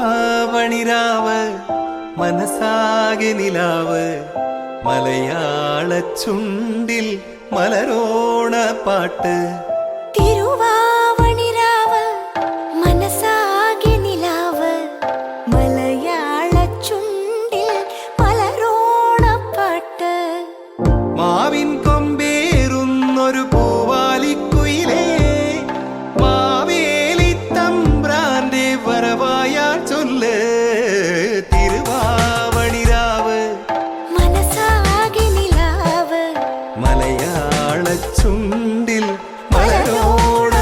തിരുവാവണിരാവ് മനസാകെ നിലാവ് മലയാള ചുണ്ടിൽ മലരോണ പാട്ട്. തിരുവാവണിരാവ് മനസാകെ നിലാവ് മലയാള ചുണ്ടിൽ മലരോണ പാട്ട്. മാവിൻ കൊമ്പേറുന്നൊരു പൂവാലിക്കുയിലേ മാവേലി തമ്പ്രാന്റെ വരവായാൽ ചൊല്ല്. തിരുവാവണിരാവ് മനസാകെ നിലാവ് മലയാള ചുണ്ടിൽ മലരോണ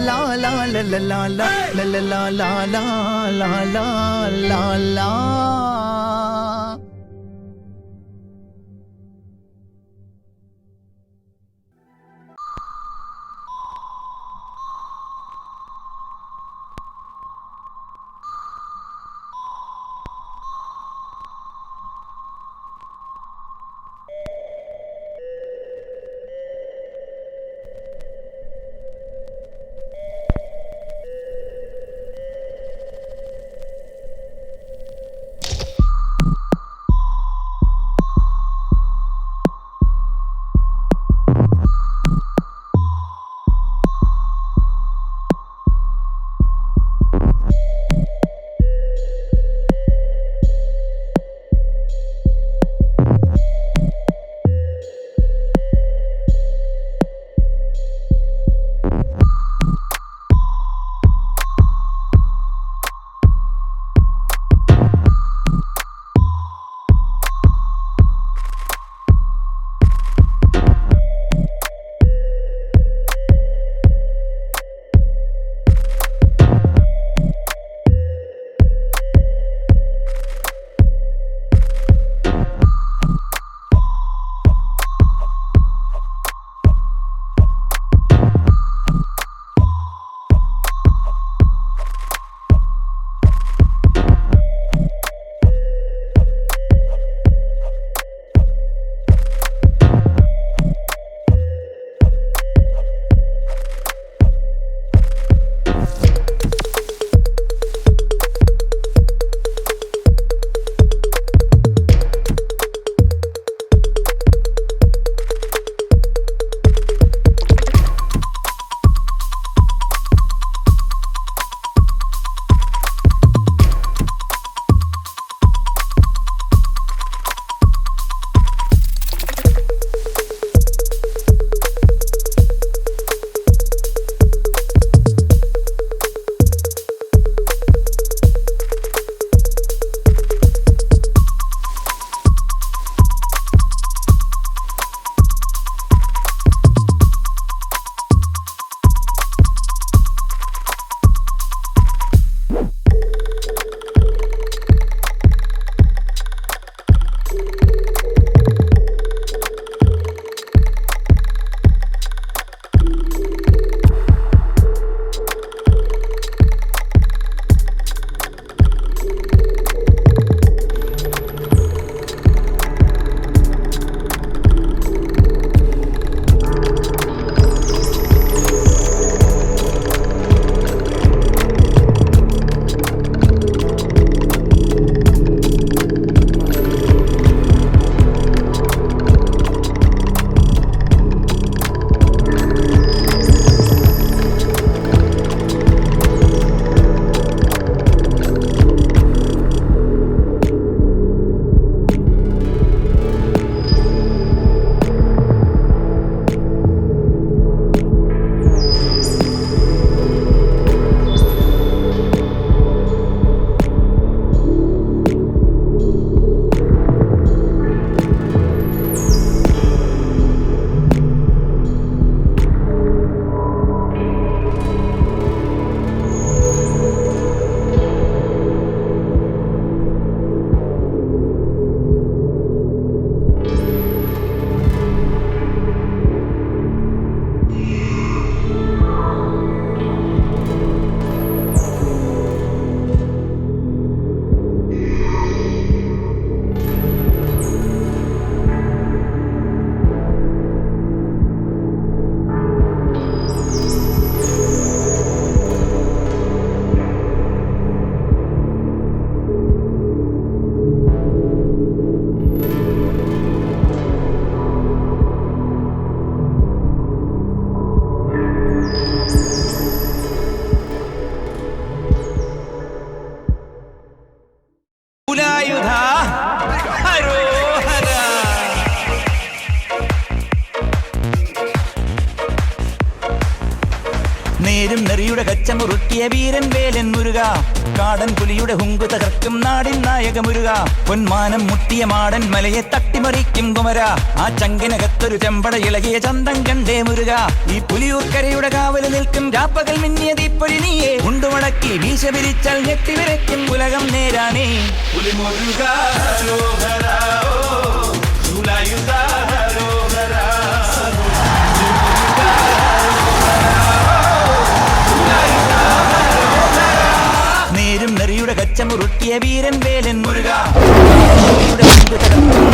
la la la la la la la la la la la la la la. നേരും നെറിയുടെ കച്ചമുറുക്കിയ വീരൻ വേലൻ മുരുക, കാടൻ പുലിയുടെ ഹുങ്കു തകർക്കും നാടിൻ നായക മുരുക, പൊന്മാനം മുട്ടിയ മാടൻ മലയെ തട്ടിമറിക്കും കുമര, ആ ചങ്കിനകത്തൊരു ചെമ്പട ഇളകിയ ചന്തം കണ്ടേ മുരുക, ഈ പുലിയൂർക്കരയുടെ കാവല് നിൽക്കും രാപ്പകൽ മിന്നിയ തീപ്പൊരി നീയെ, ഉണ്ടുമടക്കി വീശ പിരിച്ചാൽ ഞെട്ടിവിരയ്ക്കും ഉലകം നേരാണേ. നേരും നെറിയുടെ കച്ചമുറുക്കിയ വീരൻ വേലൻ മുരുക,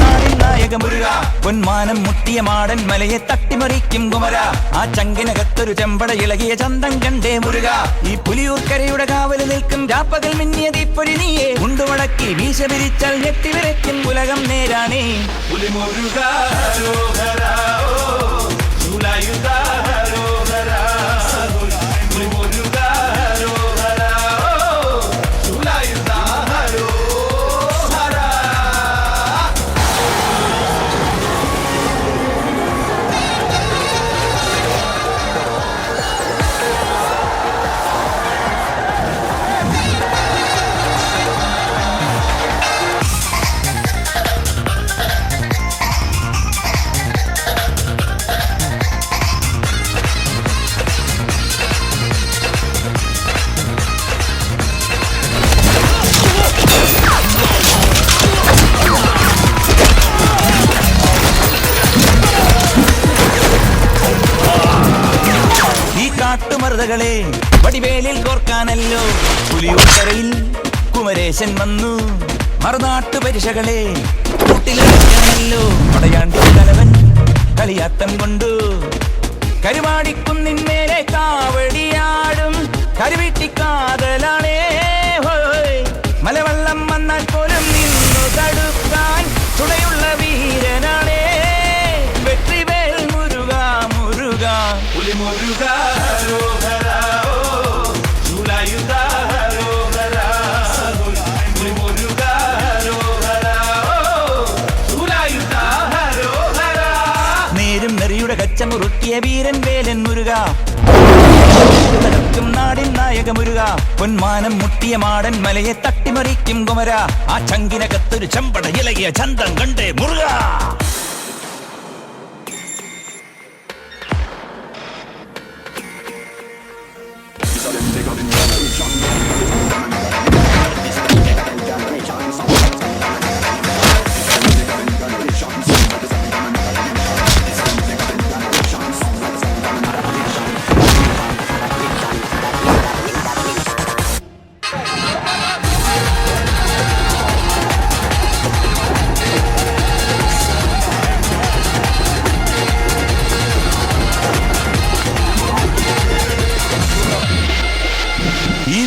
നാടിൻ നായക മുരുക, പൊന്മാനം മുട്ടിയ മാടൻ മലയെ തട്ടിമറിക്കും കുമര, ആ ചങ്കിനകത്തൊരു ചെമ്പട ഇളകിയ ചന്തം കണ്ടേ മുരുക, ഈ പുലിയൂർക്കരയുടെ കാവല് നിൽക്കും രാപ്പകൽ മിന്നിയ തീപ്പൊരി നീയെ, ഉണ്ടുമടക്കി വീശ പിരിച്ചാൽ ഞെട്ടിവിരയ്ക്കും ഉലകം നേരാണേ. കാട്ടുമറുതകളെ വടിവേലിൽ കോർക്കാനല്ലോ പുലിയൂർക്കരയിൽ കുമരേശൻ വന്നു, മറുനാട്ടു പരിശകളെ കൂട്ടിലോ പടയാണ്ടി തലവൻ കളിയാട്ടം കൊണ്ടു, കരുവാടിക്കുന്നിന്മേലെ കാവടിയാടും കരുവീട്ടിക്കാതലാണേ, മലവെള്ളം വന്നാൽ പോലും നിന്നു തടുക്കാൻ തുണയുള്ള വീരനാണേ, വെற்றிവേൽ മുരുക മുരുക പുലിമുരുക. നേരും നെറിയുടെ കച്ചമുറുക്കിയ വീരൻ വേലൻ മുരുക, തകർക്കും നാടിൻ നായക മുരുക, പൊന്മാനം മുട്ടിയ മാടൻ മലയെ തട്ടിമറിക്കും കുമര, ആ ചങ്കിനകത്തൊരു ചെമ്പട ഇളകിയ ചന്തം കണ്ടേ മുരുക.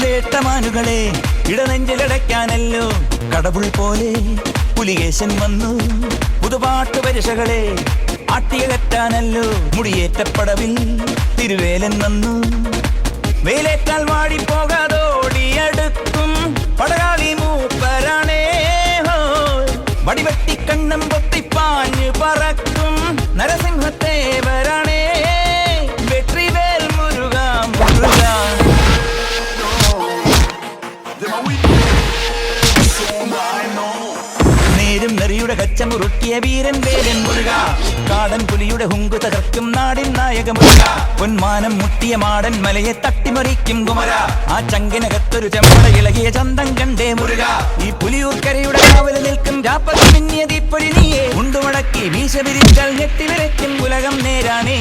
വേട്ടമാനുകളെ ഇടനെഞ്ചിലടയ്ക്കാനല്ലോ കടവുൾ പോലെ പുലികേശൻ വന്നു, പുതുപാട്ടു പരിശകളെ ആട്ടിയകറ്റാനല്ലോ മുടിയേറ്റപ്പടവിൽ തിരുവേലൻ വന്നു, വേലേറ്റാൽ വാടിപ്പോകാതോടിയടുക്കും പടകാളി മൂപ്പരാണേ, വടിവെട്ടി കണ്ണം പൊത്തിപ്പാഞ്ഞു പറക്കും നരസിംഹത്തേവരാണേ, വെற்றிവേൽ മുരുക മുരുക. നേരും നെറിയുടെ കച്ചമുറുക്കിയ വീരൻ വേലൻ മുരുക, കാടൻ പുലിയുടെ ഹുങ്കു തകർക്കും നാടിൻ നായക മുരുക, പൊന്മാനം മുട്ടിയ മാടൻ മലയെ തട്ടിമറിക്കും കുമര, ആ ചങ്കിനകത്തൊരു ചെമ്പട ഇളകിയ ചന്തം കണ്ടേ മുരുക, ഈ പുലിയൂർക്കരയുടെ കാവല് നിൽക്കും രാപ്പകൽ മിന്നിയ തീപ്പൊരി നീയെ, ഉണ്ടുമടക്കി വീശ പിരിച്ചാൽ ഞെട്ടിവിരയ്ക്കും ഉലകം നേരാണേ.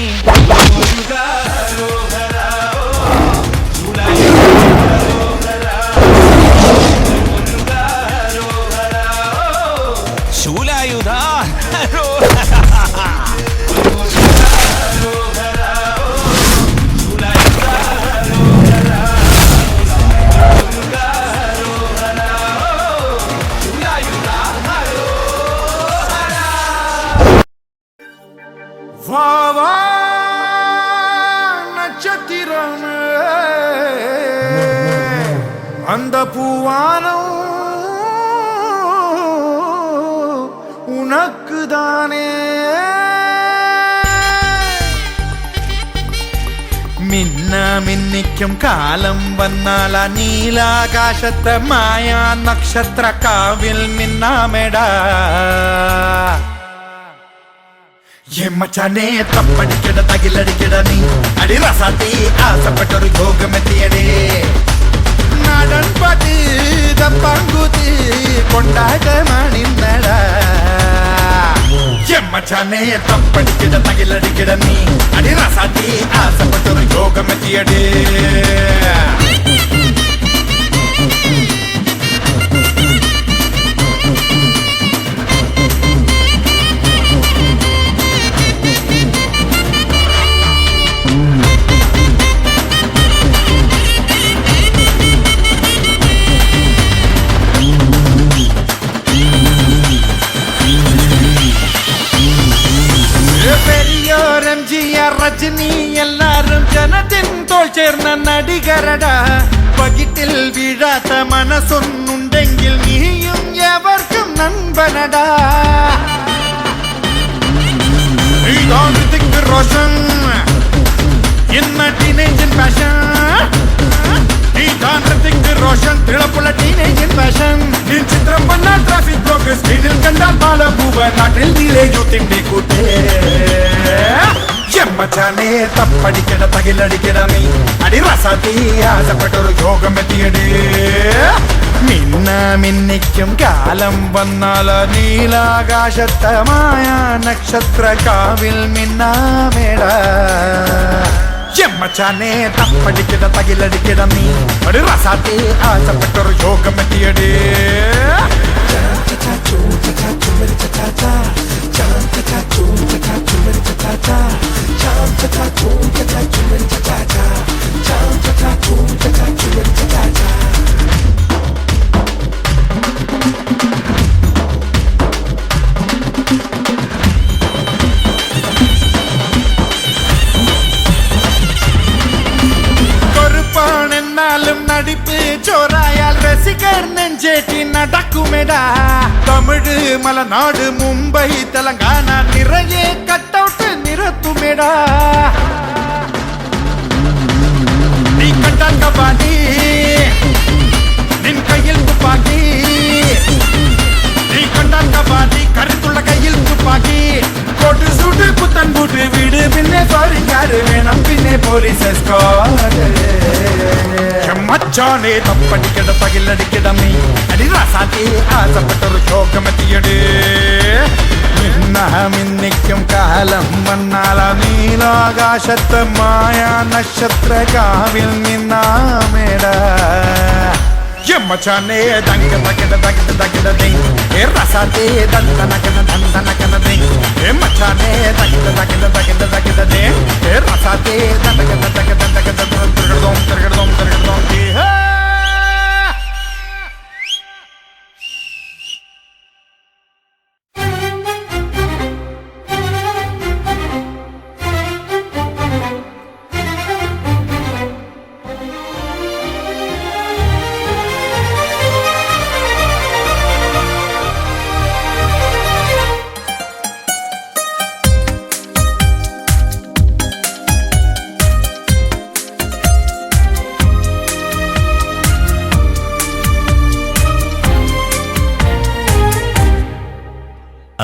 ശൂലായുധ வாவா நட்சத்திரமே அந்த பூவானம் உனக்குதானே மின்ன മിന്നിക്കും കാലം വന്നാൽ ആ നീലാകാശത്തെ മായാ നക്ഷത്ര കാവിൽ മിന്നാമെടാ മച്ചാനെ തപ്പടിക്കട തകിലടിക്കട നീ അടി റസാത്തി ആസപ്പെട്ടൊരു യോഗമെത്തിയടേ നാടൻ പാട്ട് തപ്പാങ്കൂത്ത് കൊണ്ടാട്ടമാണിന്നടാ മച്ചാനെ തപ്പടിക്കട തകിലടിക്കട നീ അടി റസാത്തി ആസപ്പെട്ടൊരു യോഗമെത്തിയടേ രജനി എല്ലാരും ജനത്തിൻ തോൾ ചേർന്ന നടികരട പകിട്ടിൽ വീഴാത്ത മനസ്സൊന്നുണ്ടെങ്കിൽ നീയും എവർക്കും നൻപനടാ റോഷൻ ഇന്ന ടീനേജൻ പാഷൻ റോഷൻ തിളപ്പുള്ള ടീനേജൻ പാഷൻ ചിത്രം വന്നാൽ ട്രാഫിക് ബ്ലോക്ക് സ്ക്രീനിൽ കണ്ടാൽ ബാലഭൂവ നാട്ടിൽ നീലേ യൂത്തിന്റെ കൂട്ടേ മച്ചാനെ തപ്പടിക്കട തകിലടിക്കട നീ അടി റസാത്തി ആസപ്പെട്ടൊരു യോഗമെത്തിയടേ മിന്നിക്കും കാലം വന്നാൽ നീലാകാശത്തമായ നക്ഷത്ര കാവിൽ മിന്നാമേട മച്ചാനെ തപ്പടിക്കട തകിലടിക്കട നീ അടി റസാത്തി ആസപ്പെട്ടൊരു യോഗമെത്തിയടേ കൊറുപ്പാണെന്നാലും നടിപ്പ് ചോറായാൽ രസികർ നെഞ്ചേറ്റി നടക്കുമെടാ തമിഴ് മലനാട് മുംബൈ തെലങ്കാന നിറയെ കട്ടൗട്ട് നിരത്തുമെടാ നീ കണ്ടാൽ കബാഡി നിൻ കയ്യിൽ തുപ്പാക്കി നീ കണ്ടാൽ കബാഡി കരുത്തുള്ള കയ്യിൽ തുപ്പാക്കി കോട്ട് സൂട്ട് പുത്തൻ കൂട്ട് വീട് പിന്നെ സോറിക്കാര് വേണം പിന്നെ പോലീസ് എസ്കോർട്ട് മച്ചാനെ തപ്പടിക്കട തകിലടിക്കട നീ അടി റസാത്തി ആസപ്പെട്ടൊരു യോഗമെത്തിയടേ മിന്നിക്കും കാലം വന്നാൽ നീലാകാശത്ത് മായ നക്ഷത്ര കാവിൽ നിന്നാമേട മച്ചാനെ ദങ്ക തകിട തകിട തകിട ദേ റസാത്തി ദന്തനകന ദന്തനകന ദേ മച്ചാനെ തകിട തകിട തകിട തകിട ദേ റസാത്തി ദന്തകന തകിട തകിട തകിട തകിട തകിട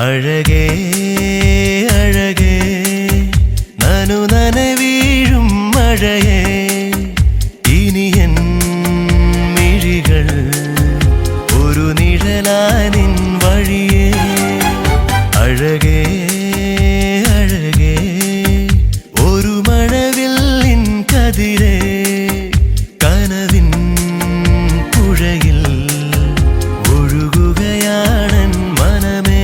അഴകേ അഴകേ നനു നനവീഴും മഴയേ ഇനി എൻ മിഴികൾ ഒരു നിഴലാനിൻ വഴിയേ അഴകേ അഴകേ ഒരു മഴവില്ലിൻ കതിരേ കനവിൻ പുഴയിൽ ഒഴുകുകയാണൻ മനമേ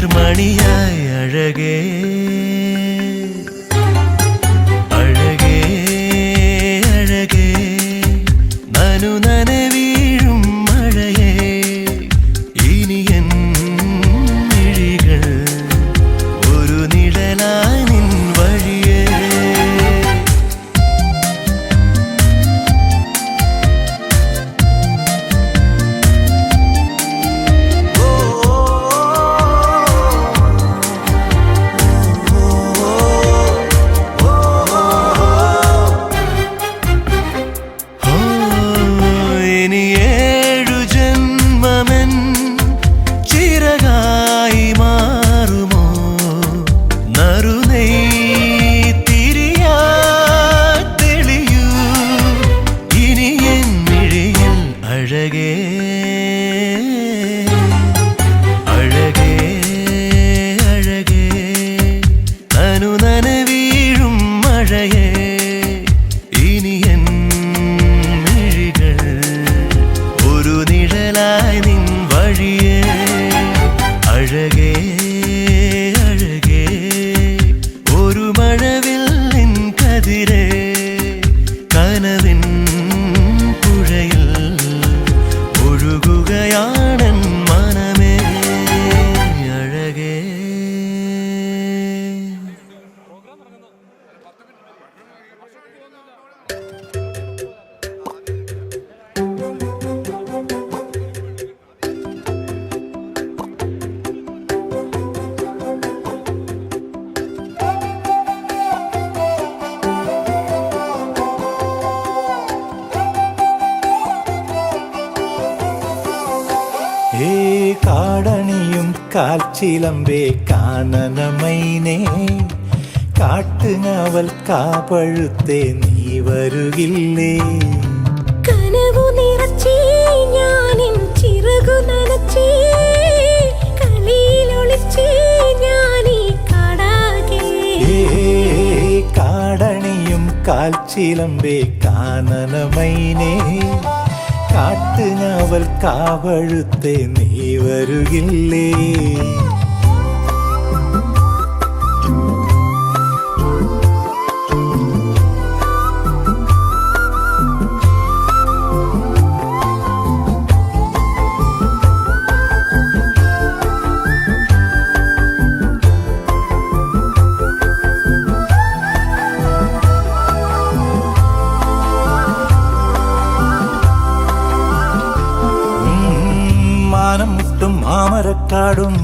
നീർമണിയായി അഴകേ അഴകേ അഴകേ നനു നനവീഴും മഴയേ ഇനി എൻ മിഴികൾ ഒരു നിഴലായി നിൻ വഴിയേ ഇനി 7 ജന്മമെൻ ചിറകായി മാറുമോ നറുനെയ് തിരിയായി തെളിയൂ ഇനി എൻ മിഴിയിൽ അഴകേ അഴകേ അഴകേ നനു നനവീഴും മഴയേ ഇനി എൻ മിഴികൾ ഒരു നിഴലായി നിൻ വഴിയേ അഴകേ അഴകേ ഒരു മഴവില്ലിൻ കതിരേ കനവിൻ പുഴയിൽ ഒഴുകുകയാണെൻ മനമേ അഴകേ കാടണിയും കാൽച്ചിലമ്പേ കാനനമൈനേ കാട്ടുങ്ങാവൽ കാപ്പഴുത്തേ നീ വരുകില്ലേ കനവു നിറച്ചേ ഞാനിൻ ചിറകു നനച്ചേ കളിയിലൊളിച്ചേ ഞാനീ കാടാകെ കാടണിയും കാൽച്ചിലമ്പേ കാനനമൈനേ കാട്ടുങ്ങാവൽ കാവഴുത്തേ നീ വരുകില്ലേ മാനം മുട്ടും മാമരക്കാടും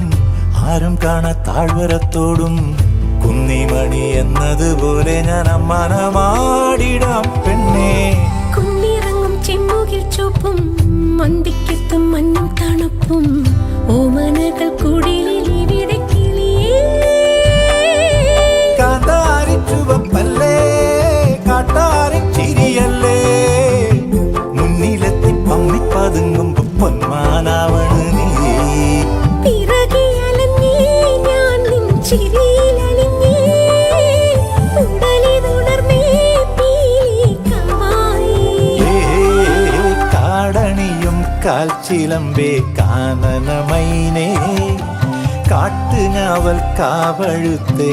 ആരും കാണാ താഴ്വരത്തോടും കുന്നിമണി എന്നതുപോലെ ഞാൻ അമ്മാനമാടിടാം പെണ്ണേ കുന്നിറങ്ങും ചെമ്മുകിൽ ചുവപ്പും മന്തിക്കെത്തും മഞ്ഞും തണുപ്പും ഓമനകൾ കുടിലിൽ ഇവിടെ കിളിയേ കാന്താരി ചുവപ്പല്ലേ കാട്ടാരി ചിരിയല്ലേ മുന്നിലെത്തി പമ്മിപ്പതുങ്ങുമ്പോ പൊന്മാനാവണ് നീ പിറകെ അലഞ്ഞേ ഞാൻ നിൻ ചിരിയിലലിഞ്ഞേ ഉടലിതുണർന്നേ പീലി കവായി കാടണിയും കാൽച്ചിലമ്പേ കാനനമൈനേ കാട്ടുങ്ങാവൽ കാവഴുത്തേ